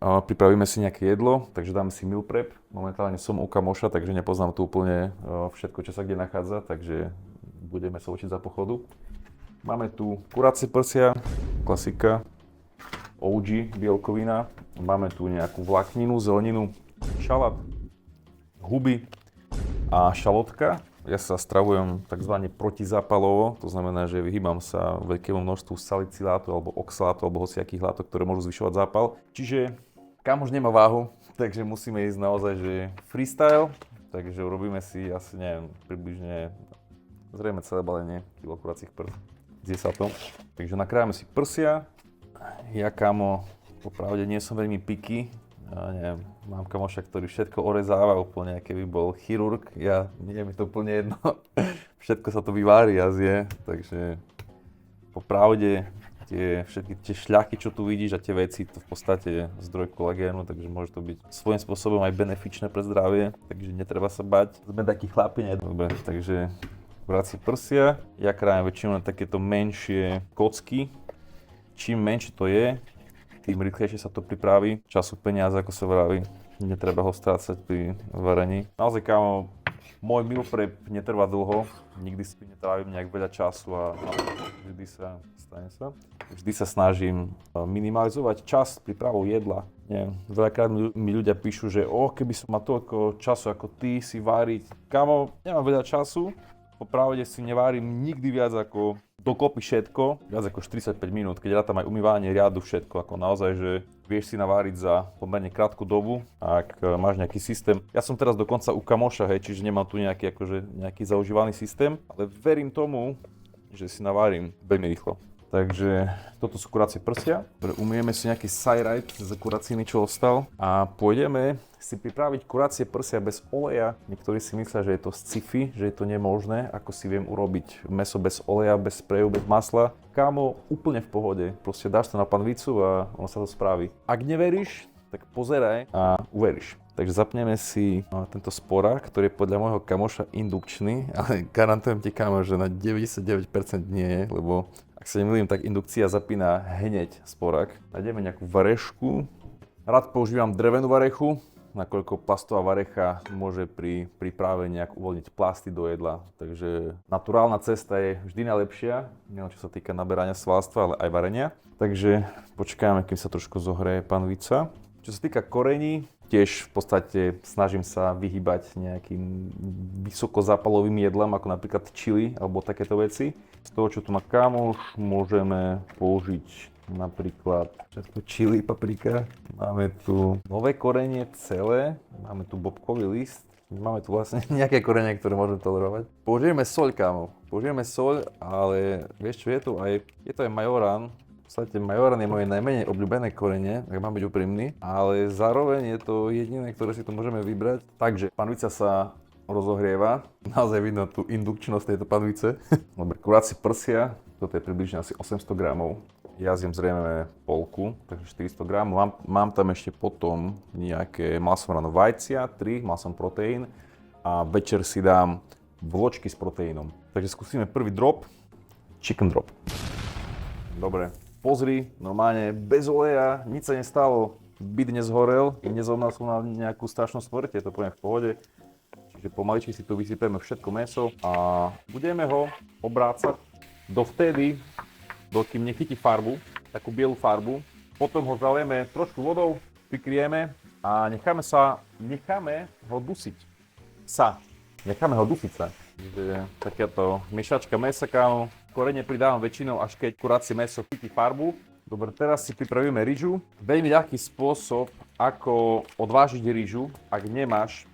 Pripravíme si nejaké jedlo, takže dáme si meal prep. Momentálne som u kamoša, takže nepoznám tu úplne všetko, čo sa kde nachádza, takže budeme sa učiť za pochodu. Máme tu kuracie prsia, klasika, OG, bielkovina. Máme tu nejakú vlákninu, zeleninu, šalát, huby a šalotka. Ja sa stravujem tzv. Protizápalovo, to znamená, že vyhýbam sa veľkému množstvu salicilátu alebo oxalátu alebo hociakých látok, ktoré môžu zvyšovať zápal. Čiže kamoš nemá váhu, takže musíme ísť naozaj že freestyle. Takže urobíme si asi neviem, približne zrejme celé balenie kilo kuracích prs. 10. Takže nakrájame si prsia. Ja kamo, popravde nie som veľmi picky. Ja neviem, mám kamoša, ktorý všetko orezáva úplne, keby bol chirurg. Nie je mi to úplne jedno. Všetko sa to vyvári a zje, takže popravde všetky tie šľachy, čo tu vidíš a tie veci, to v podstate je zdroj kolagénu, takže môže to byť svojím spôsobom aj benefičné pre zdravie, takže netreba sa bať. Sme takí chlapi, nie? Dobre, takže kuracie prsia. Ja krájem väčšinou na takéto menšie kocky. Čím menšie to je, tým rýchlejšie sa to pripraví. Času peniaze, ako sa vraví. Netreba ho strácať pri varení. Naozaj, kámo, môj meal prep netrvá dlho. Nikdy si netrávim nejak veľa času a vždy sa snažím minimalizovať čas prípravou jedla. Veľakrát mi ľudia píšu, že keby som mal toľko času ako ty si váriť. Kámo, nemám veľa času. Popravde si nevárim nikdy viac ako dokopy všetko, viac ako 45 minút, keď rátam aj umývanie riadu, všetko, ako naozaj, že vieš si naváriť za pomerne krátku dobu, ak máš nejaký systém. Ja som teraz dokonca u kamoša, čiže nemám tu nejaký zaužívaný systém, ale verím tomu, že si navárim veľmi rýchlo. Takže toto sú kuracie prsia. Umieme si nejaký sajrajt z kuracíny, čo ostal. A pôjdeme si pripraviť kuracie prsia bez oleja. Niektorí si myslia, že je to sci-fi, že je to nemožné. Ako si viem urobiť mäso bez oleja, bez spreju, bez masla. Kámo, úplne v pohode. Proste dáš to na panvicu a ono sa to spraví. Ak neveríš, tak pozeraj a uveríš. Takže zapneme si tento sporák, ktorý je podľa môjho kamoša indukčný, ale garantujem ti, kámo, že na 99% nie je, lebo ak sa nemýlim, tak indukcia zapína hneď sporák. Nájdeme nejakú varešku. Rád používam drevenú varechu, nakoľko plastová varecha môže pri príprave nejak uvoľniť plasty do jedla. Takže naturálna cesta je vždy najlepšia, nielen čo sa týka naberania svalstva, ale aj varenia. Takže počkáme, kým sa trošku zohreje panvica. Čo sa týka korení, tiež v podstate snažím sa vyhýbať nejakým vysokozápalovým jedlám, ako napríklad chili alebo takéto veci. Z toho, čo tu má kamoš, môžeme použiť napríklad všetko chili, paprika. Máme tu nové korenie celé, máme tu bobkový list. Máme tu vlastne nejaké korenie, ktoré môžem tolerovať. Použijeme soľ, kámo. Použijeme soľ, ale vieš čo, je to aj majoran. V podstate majoran je moje najmenej obľúbené korenie, ak mám byť úprimný, ale zároveň je to jediné, ktoré si tu môžeme vybrať. Takže panvica sa rozohrieva, naozaj vidno tú indukčnosť tejto panvice. Dobre, kuracie prsia, toto je približne asi 800 gramov. Ja zjem zrejme polku, takže 400 gramov. Mám tam ešte potom nejaké, mal som ráno vajcia, 3, mal som proteín a večer si dám vločky s proteínom. Takže skúsime prvý drop, chicken drop. Dobre. Pozri, normálne bez oleja, nič sa nestalo, byt nezhorel, nezomnal som na nejakú strašnú smrť, je to úplne v pohode. Čiže pomaličky si tu vysypeme všetko mäso a budeme ho obrácať dovtedy, dokým nechytí farbu, takú bielu farbu. Potom ho zalieme trošku vodou, prikryjeme a necháme ho dusiť sa. Čiže takáto miešačka mäsa, kámo. Korene pridávam väčšinou, až keď kuracie mäso chytí farbu. Dobre, teraz si pripravíme rýžu. Veľmi ľahký spôsob, ako odvážiť rýžu, ak nemáš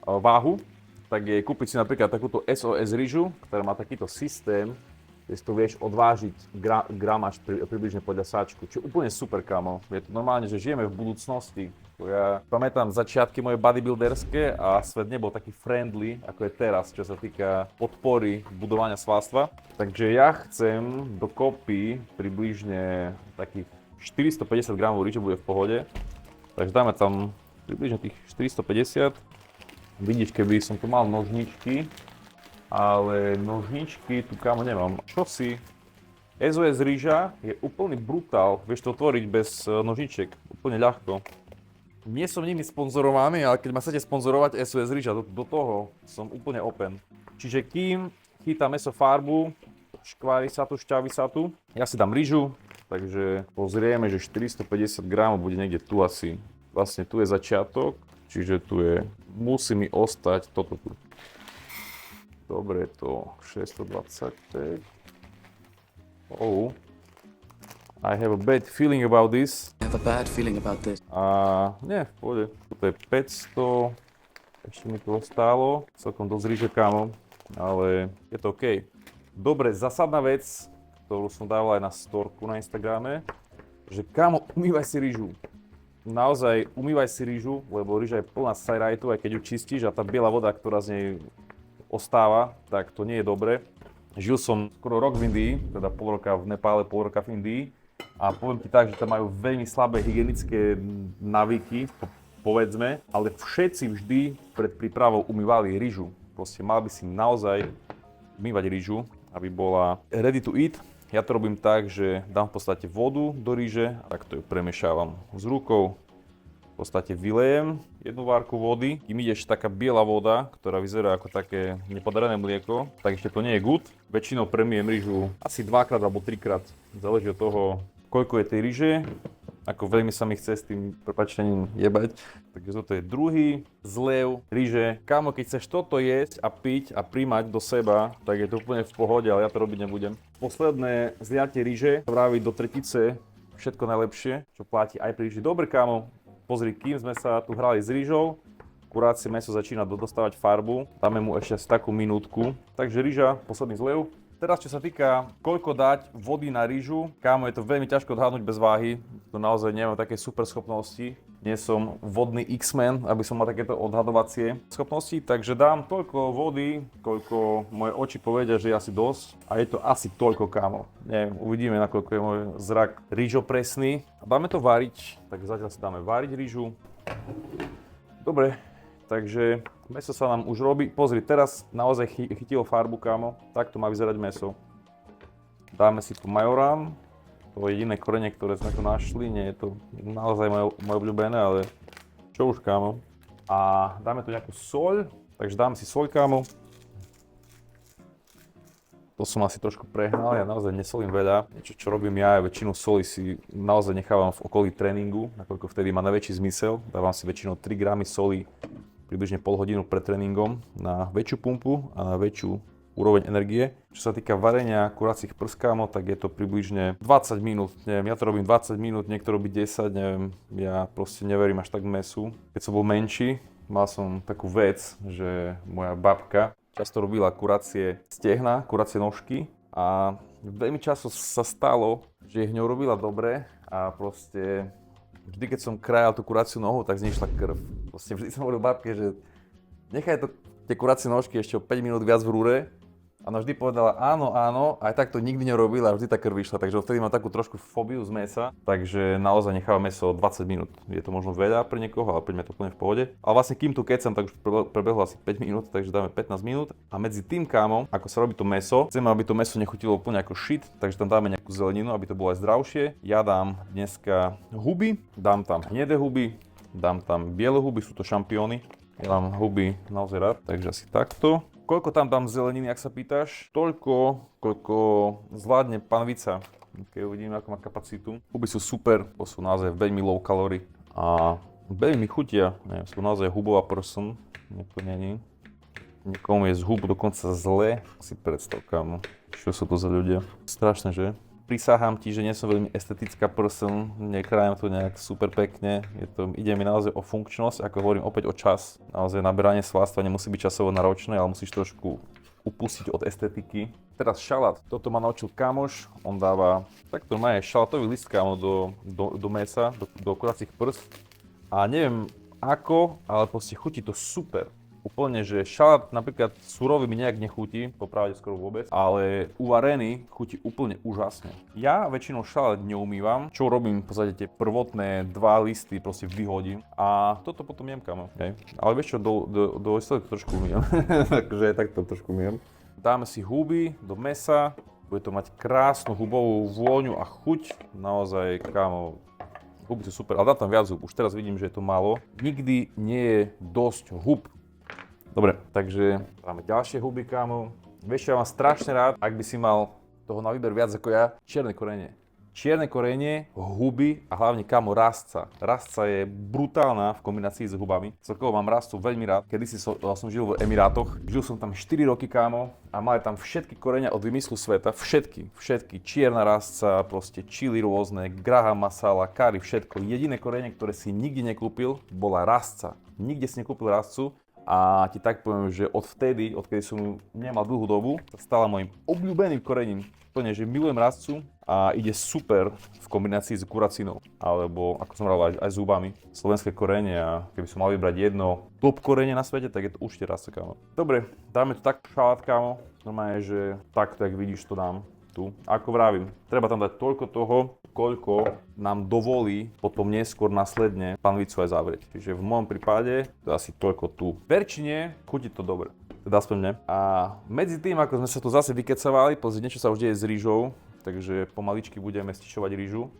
váhu, tak je kúpiť si napríklad takúto SOS rýžu, ktorá má takýto systém, kde si to vieš odvážiť gramáž približne podľa sáčku, čo je úplne super, kámo. Je to normálne, že žijeme v budúcnosti. Ja pamätám začiatky moje bodybuilderské a svet nebol taký friendly, ako je teraz, čo sa týka podpory budovania svalstva. Takže ja chcem dokopy približne takých 450 gramov rýže, bude v pohode. Takže dáme tam približne tých 450. Vidíš, keby som tu mal nožničky, ale nožničky tu kámo nemám. Čo si? SOS rýža je úplný brutál, vieš to otvoriť bez nožičiek, úplne ľahko. Nie som nimi sponzorovaný, ale keď ma chcete sponzorovať SOS rýža, do toho som úplne open. Čiže kým chytá mäso farbu, škvári sa tu, šťaví sa tu, ja si dám rýžu, takže pozrieme, že 450 gramov bude niekde tu asi. Vlastne tu je začiatok, čiže tu je, musí mi ostať toto tu. Dobre, to 625. Oh, I have a bad feeling about this. I have a bad feeling about this. A nie, v pohode. Toto je 500, ešte mi to stálo, celkom dosť rýže, kámo, ale je to OK. Dobre, zásadná vec, ktorú som dával aj na storku na Instagrame, že kámo, umývaj si rýžu. Naozaj umývaj si rýžu, lebo rýža je plná sajrajtu, aj keď ju čistíš a tá biela voda, ktorá z nej ostáva, tak to nie je dobre. Žil som skoro rok v Indii, teda pol roka v Nepále, pol roka v Indii a poviem ti tak, že tam majú veľmi slabé hygienické návyky, povedzme, ale všetci vždy pred prípravou umývali rýžu. Proste mal by si naozaj umývať rýžu, aby bola ready to eat. Ja to robím tak, že dám v podstate vodu do rýže a takto ju premiešávam s rukou. V podstate vylejem jednu várku vody, kým ide ešte taká biela voda, ktorá vyzerá ako také nepodarené mlieko, tak ešte to nie je good. Väčšinou premijem rýžu asi 2-krát alebo 3-krát, záleží od toho, koľko je tej rýže, ako veľmi sa mi chce s tým prepáčením jebať. Takže toto je druhý zlev rýže. Kámo, keď chceš toto jesť a piť a príjmať do seba, tak je to úplne v pohode, ale ja to robiť nebudem. Posledné zliatie rýže vraví do tretice všetko najlepšie, čo platí aj pri rýži. Dobre, kámo. Pozri, kým sme sa tu hrali s rýžou, kurácie mäso začína dostávať farbu, dáme mu ešte asi takú minútku. Takže rýža, posledný zlev. Teraz čo sa týka, koľko dať vody na rýžu, kámo, je to veľmi ťažko odhadnúť bez váhy, to naozaj nemám také super schopnosti. Nie som vodný X-Men, aby som mal takéto odhadovacie schopnosti, takže dám toľko vody, koľko moje oči povedia, že je asi dosť. A je to asi toľko, kámo. Neviem, uvidíme, nakoľko je môj zrak rýžopresný. A dáme to variť, tak zatiaľ si dáme variť rýžu. Dobre, takže mäso sa nám už robí. Pozri, teraz naozaj chytilo farbu, kámo. Takto má vyzerať mäso. Dáme si tu majorán. To je jediné korene, ktoré sme tu našli, nie je to naozaj moje obľúbené, ale čo už, kámo. A dáme tu nejakú soľ, takže dáme si soľ, kámo. To som asi trošku prehnal, ja naozaj nesolím veľa. Niečo, čo robím ja väčšinu soli si naozaj nechávam v okolí tréningu, nakoľko vtedy má najväčší zmysel. Dávam si väčšinou 3 gramy soli približne pol hodinu pred tréningom na väčšiu pumpu a na väčšiu úroveň energie. Čo sa týka varenia kuracích prs, kámo, tak je to približne 20 minút. Neviem, ja to robím 20 minút, niekto robí 10, neviem, ja proste neverím až tak mäsu. Keď som bol menší, mal som takú vec, že moja babka často robila kuracie stehna, kuracie nožky a veľmi často sa stalo, že ich ňou robila dobre a proste vždy, keď som krájal tú kuraciu nohu, tak z nej šla krv. Proste vždy som hovoril babke, že nechaj to tie kuracie nožky ešte o 5 minút viac v rúre. A ona vždy povedala áno, áno, aj tak to nikdy nerobila a vždy tá krv vyšla, takže vtedy mám takú trošku fóbiu z mäsa, takže naozaj nechávam mäso 20 minút. Je to možno veľa pre niekoho, ale poďme to úplne v pohode. Ale vlastne kým tu kecam, tak už prebehlo asi 5 minút, takže dáme 15 minút. A medzi tým, kámo, ako sa robí to mäso, chceme, aby to mäso nechutilo úplne ako shit, takže tam dáme nejakú zeleninu, aby to bolo aj zdravšie. Ja dám dneska huby, dám tam hnedé huby, dám tam biele huby, sú to šampióny. Ja mám huby naozaj rád, takže asi takto. Koľko tam dám zeleniny, ak sa pýtaš? Toľko, koľko zvládne panvica. Keď uvidíme, ako má kapacitu. Huby sú super, bo sú naozaj veľmi low calorie a veľmi chutia. Neviem, sú naozaj hubová person, neplnení. Niekomu je z hub dokonca zle, si predstav, kámo. Čo sú to za ľudia? Strašné, že? Prisahám ti, že nie som veľmi estetická person, nekrájam to nejak super pekne, ide mi naozaj o funkčnosť, ako hovorím opäť o čas. Naozaj naberanie svalstva nemusí byť časovo náročné, ale musíš trošku upustiť od estetiky. Teraz šalát, toto ma naučil kamoš, on dáva takto má šalátový list, kámo, do mäsa, do kuracích prs. A neviem ako, ale proste chutí to super. Úplne, že šalát napríklad surový mi nejak nechutí, popravde skoro vôbec, ale uvarený chutí úplne úžasne. Ja väčšinou šalát neumývam, čo robím v podstate tie prvotné 2 listy proste vyhodím a toto potom jem, kamo. Okay. Ale vieš čo, do to trošku umývam, takže takto trošku umývam. Dáme si huby do mäsa, Bude to mať krásnu hubovú vôňu a chuť. Naozaj, kámo, huby sú super, ale dám tam viac hub. Už teraz vidím, že je to málo. Nikdy nie je dosť hub. Dobre, takže dáme ďalšie huby, kámo. Vieš, ja mám strašne rád, ak by si mal toho na výber viac ako ja, čierne korenie. Čierne korenie, huby a hlavne, kámo, rastca. Rastca je brutálna v kombinácii s hubami. Celkovo mám rastcu veľmi rád. Kedysi som žil v Emirátoch. Žil som tam 4 roky, kámo, a mali tam všetky korenia od vymyslu sveta. Všetky. Čierna rastca, proste chili rôzne, graham masala, kari, všetko. Jediné korenie, ktoré si nikdy nekúpil, bola rastca. Nikde si nekúpil rastcu. A ti tak poviem, že odkedy som ju nemal dlhú dobu, stala môjim obľúbeným korením. Plne, že milujem rastcu a ide super v kombinácii s kuracínou, alebo ako som hovoril aj s zubami. Slovenské korenie a keby som mal vybrať jedno top korenie na svete, tak je to určite rastca, kámo. Dobre, dáme to tak šalát, kámo. Normálne, že takto, jak vidíš, to dám tu. Ako vravím, treba tam dať toľko toho, koľko nám dovolí potom neskôr následne panvicu aj zavrieť. Čiže v môjom prípade to je asi toľko tu. Verčine chutí to dobre. Teda aspoň mne. A medzi tým, ako sme sa tu zase vykecavali, pozri, niečo sa už deje s rýžou, takže pomaličky budeme stišovať rýžu.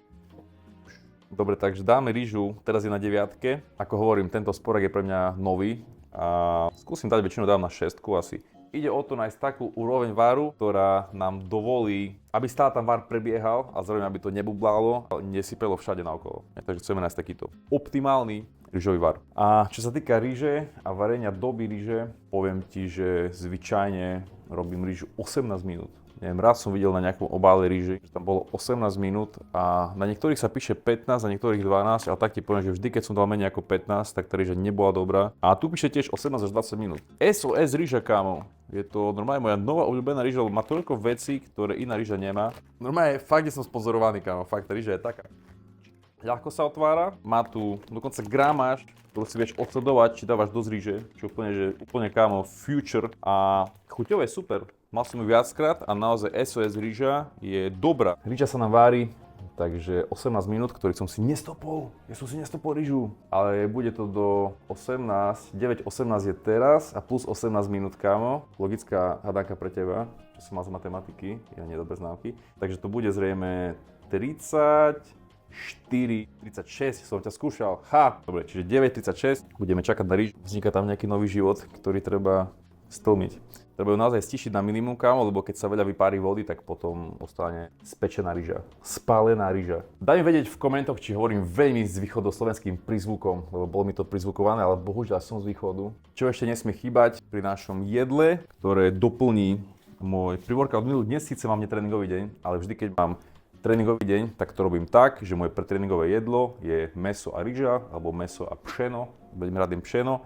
Dobre, takže dáme rýžu, teraz je na 9. Ako hovorím, tento sporek je pre mňa nový a skúsim dať, väčšinou dám na 6 asi. Ide o to nájsť takú úroveň varu, ktorá nám dovolí, aby stále tam var prebiehal a zároveň aby to nebublalo, ale nesypelo všade naokolo. Takže chceme nájsť takýto optimálny rýžový var. A čo sa týka rýže a varenia doby rýže, poviem ti, že zvyčajne robím rýžu 18 minút. Neviem, raz som videl na nejakom obále rýži, že tam bolo 18 minút a na niektorých sa píše 15, na niektorých 12, ale tak ti poviem, že vždy, keď som dal menej ako 15, tak tá rýža nebola dobrá. A tu píše tiež 18 až 20 minút. SOS rýža, kámo. Je to normálne moja nová obľúbená rýža, má toľko vecí, ktoré iná rýža nemá. Normálne fakt, som spozorovaný, kámo. Fakt, tá rýža je taká. Ľahko sa otvára, má tu dokonca gramáž, ktorú si vieš odsledovať, či dávaš dosť rýže, čo úplne kámo, future a chuťové je super. Mal som ju viackrát a naozaj SOS rýža je dobrá. Rýža sa nám vári, takže 18 minút, ktorých som si nestopol. Ja som si nestopol rýžu, ale bude to do 18, 9:18 je teraz a plus 18 minút, kámo. Logická hadanka pre teba, čo som mal z matematiky, ja nie dobre známky. Takže to bude zrejme 34, 36 som ťa skúšal. Dobre, čiže 9:36, budeme čakať na rýžu. Vzniká tam nejaký nový život, ktorý treba stlmiť. Treba ju naozaj stišiť na minimum, kámo, lebo keď sa veľa vypári vody, tak potom ostane spečená rýža. Spálená rýža. Daj mi vedieť v komentoch, či hovorím veľmi s východoslovenským prízvukom, lebo bolo mi to prizvukované, ale bohužiaľ som z východu. Čo ešte nesmie chýbať pri našom jedle, ktoré doplní môj pre-workout meal. Dnes síce mám netréningový deň, ale vždy, keď mám tréningový deň, tak to robím tak, že moje pretréningové jedlo je mäso a rýža, alebo mäso a pšeno, veľmi rád jem pšeno.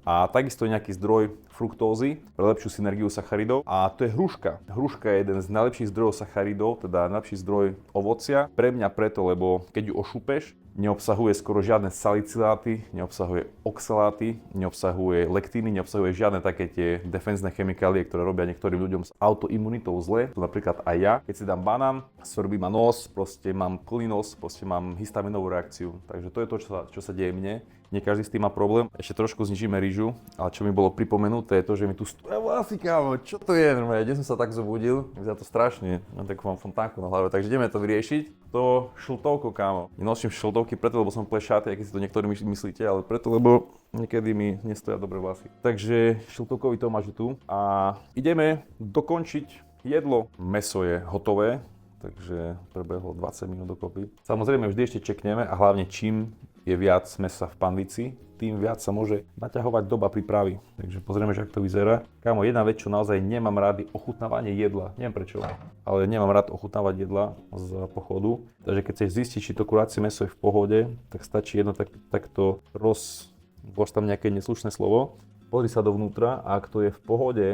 A takisto je nejaký zdroj fruktózy pre lepšiu synergiu sacharidov a to je hruška. Hruška je jeden z najlepších zdrojov sacharidov, teda najlepší zdroj ovocia. Pre mňa preto, lebo keď ju ošupeš, neobsahuje skoro žiadne saliciláty, neobsahuje oxaláty, neobsahuje lektíny, neobsahuje žiadne také tie defenzné chemikálie, ktoré robia niektorým ľuďom s autoimunitou zle. To napríklad aj ja, keď si dám banán, svrbí ma nos, proste mám plný nos, proste mám histaminovú reakciu. Takže to je to, čo sa deje mne. Nie každý s tým má problém. Ešte trošku znižíme rýžu, ale čo mi bolo pripomenuté je to, že mi tu stoja vlasy, kámo, čo to je? Dnes som sa tak zobudil, vyzerá to strašne, mám takú fontánku na hlave, takže ideme to vyriešiť. To šiltovko, kámo. Nosím šiltovky preto, lebo som plešatý, keď si to niektorí myslíte, ale preto, lebo niekedy mi nestoja dobre vlasy. Takže šiltovkový tomáš je tu a ideme dokončiť jedlo. Mäso je hotové, takže prebehlo 20 minút dokopy. Samozrejme vždy ešte čekneme a hlavne čím je viac mäsa v panvici, tým viac sa môže naťahovať doba prípravy. Takže pozrieme, že ak to vyzerá. Kámo, jedna vec, čo naozaj nemám rád, je ochutnávanie jedla. Neviem prečo, ale nemám rád ochutnávať jedla z pochodu. Takže keď chceš zistiť, či to kurácie mäso je v pohode, tak stačí jedno takto vlož tam nejaké neslušné slovo. Pozri sa dovnútra a ak to je v pohode,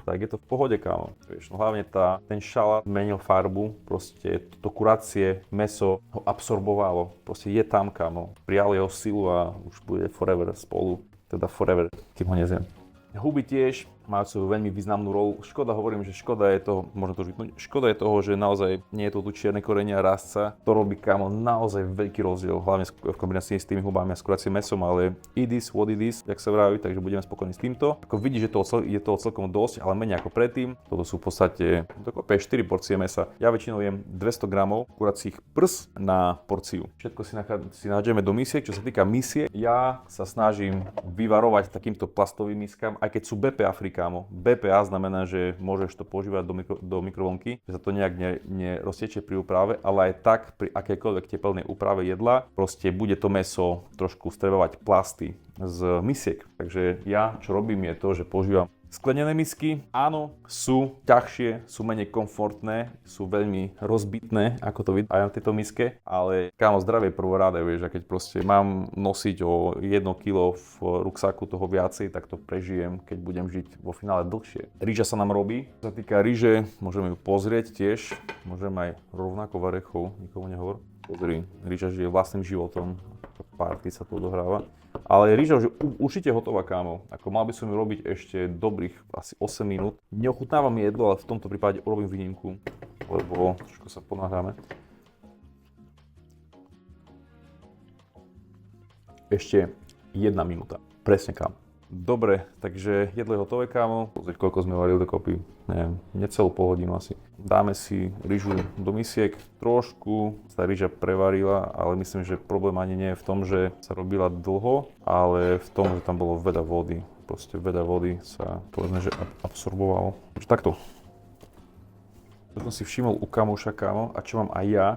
tak je to v pohode, kámo. Vieš, no hlavne ten šalát menil farbu, proste to kurácie mäso ho absorbovalo, proste je tam, kámo. Prijal jeho silu a už bude forever spolu, teda forever, kým ho nezjem. Huby tiež, majú svoju veľmi významnú rolu. Škoda, hovorím, že škoda je toho, možno to vypnúť, škoda je toho, že naozaj nie je to tu čierne korenie a rastca. To robí, kámo, naozaj veľký rozdiel, hlavne v kombinácii s tými hubami a s kuracím mesom, ale it is what it is, jak sa vraví, takže budeme spokojní s týmto. Ako vidíš, že je toho celkom dosť, ale menej ako predtým. Toto sú v podstate dokopy 4 porcie mesa. Ja väčšinou jem 200 gramov kuracích prs na porciu. Všetko si nahádžeme do misiek. Čo sa týka misie, ja sa snažím vyvarovať takýmto plastovým miskám, aj keď sú BPA free, kámo. BPA znamená, že môžeš to používať do mikrovlnky, že sa to nejak neroztečie pri úprave, ale aj tak pri akejkoľvek tepelnej úprave jedla proste bude to mäso trošku strebovať plasty z misiek. Takže ja, čo robím, je to, že používam sklenené misky. Áno, sú ťažšie, sú menej komfortné, sú veľmi rozbitné, ako to vidím aj na tejto miske, ale kámo, zdravie prvoráde, vieš, a keď proste mám nosiť o 1 kilo v ruksaku toho viacej, tak to prežijem, keď budem žiť vo finále dlhšie. Rýža sa nám robí. Čo sa týka rýže, môžeme ju pozrieť tiež, môžem aj rovnako varechov, nikomu nehovor. Pozri, rýža žije vlastným životom, párty sa tu odohráva. Ale rýža už je určite hotová, kámo. Ako mal by som ju robiť ešte dobrých asi 8 minút. Neochutnávam jedlo, ale v tomto prípade urobím výnimku, lebo trošku sa ponáhľame. Ešte 1 minúta. Presne, kámo. Dobre, takže jedlo je hotové, kámo. Pozrieť, koľko sme varili dokopy. Neviem, necelú pol hodinu asi. Dáme si rýžu do misiek. Trošku sa rýža prevarila, ale myslím, že problém ani nie je v tom, že sa robila dlho, ale v tom, že tam bolo veľa vody. Proste veľa vody sa, povedzme, že absorbovalo. Takže takto. Čo som si všimol u kamoša, kámo, a čo mám aj ja,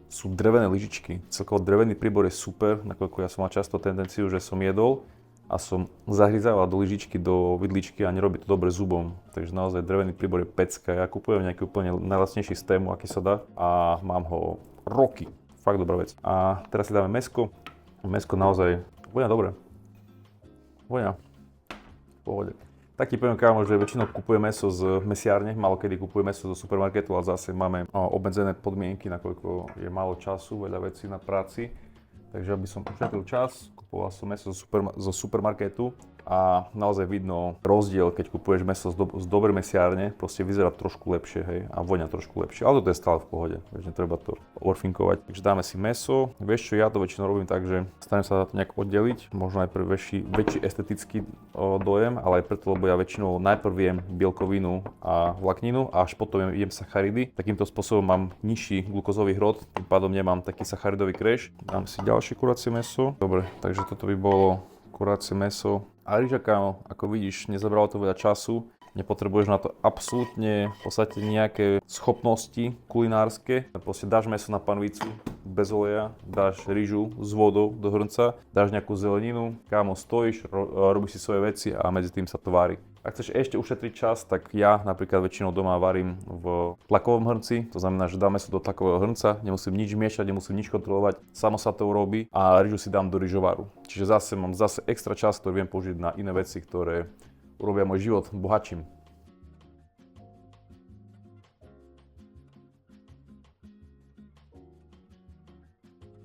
sú drevené lyžičky. Celkovo drevený príbor je super, nakoľko ja som mal často tendenciu, že som jedol a som zahryzával do lyžičky, do vidličky a nerobí to dobre zubom. Takže naozaj drevený príbor je pecka. Ja kupujem nejaký úplne najlacnejší z tému, aký sa dá a mám ho roky. Fakt dobrá vec. A teraz si dáme mäsko. Mäsko naozaj vonia dobre. Vonia. V pohode. Tak ti poviem, kámo, že väčšinou kupujem mäso z mesiárne, málo kedy kupujem mäso zo supermarketu, ale zase máme obmedzené podmienky, nakoľko je málo času, veľa vecí na práci. Takže aby som ušetril čas, kupoval som mäso zo supermarketu a naozaj vidno rozdiel, keď kupuješ mäso z dobrej mesiárne, proste vyzerá trošku lepšie, hej, a vonia trošku lepšie, ale to je stále v pohode, takže netreba to orfinkovať. Takže dáme si mäso, vieš čo, ja to väčšinou robím tak, že snažím sa to nejak oddeliť, možno najprv väčší estetický dojem, ale aj preto, lebo ja väčšinou najprv jem bielkovinu a vlákninu a až potom jem sacharidy. Takýmto spôsobom mám nižší glukózový hrot, tým pádom nemám taký sacharidový crash. Dám si ďalšie kuracie mäso. Dobre, takže toto by bolo kuracie mäso. A rýža, kámo, ako vidíš, nezabralo to veľa času, nepotrebuješ na to absolútne v podstate nejaké schopnosti kulinárske. Proste dáš mäso na panvicu bez oleja, dáš rýžu s vodou do hrnca, dáš nejakú zeleninu, kámo, stojíš, robíš si svoje veci a medzi tým sa to varí. Ak chceš ešte ušetriť čas, tak ja napríklad väčšinou doma varím v tlakovom hrnci, to znamená, že dáme sa do tlakového hrnca, nemusím nič miešať, nemusím nič kontrolovať, samo sa to urobí a rýžu si dám do rýžovaru. Čiže mám extra čas, ktorý viem použiť na iné veci, ktoré urobia môj život bohatším.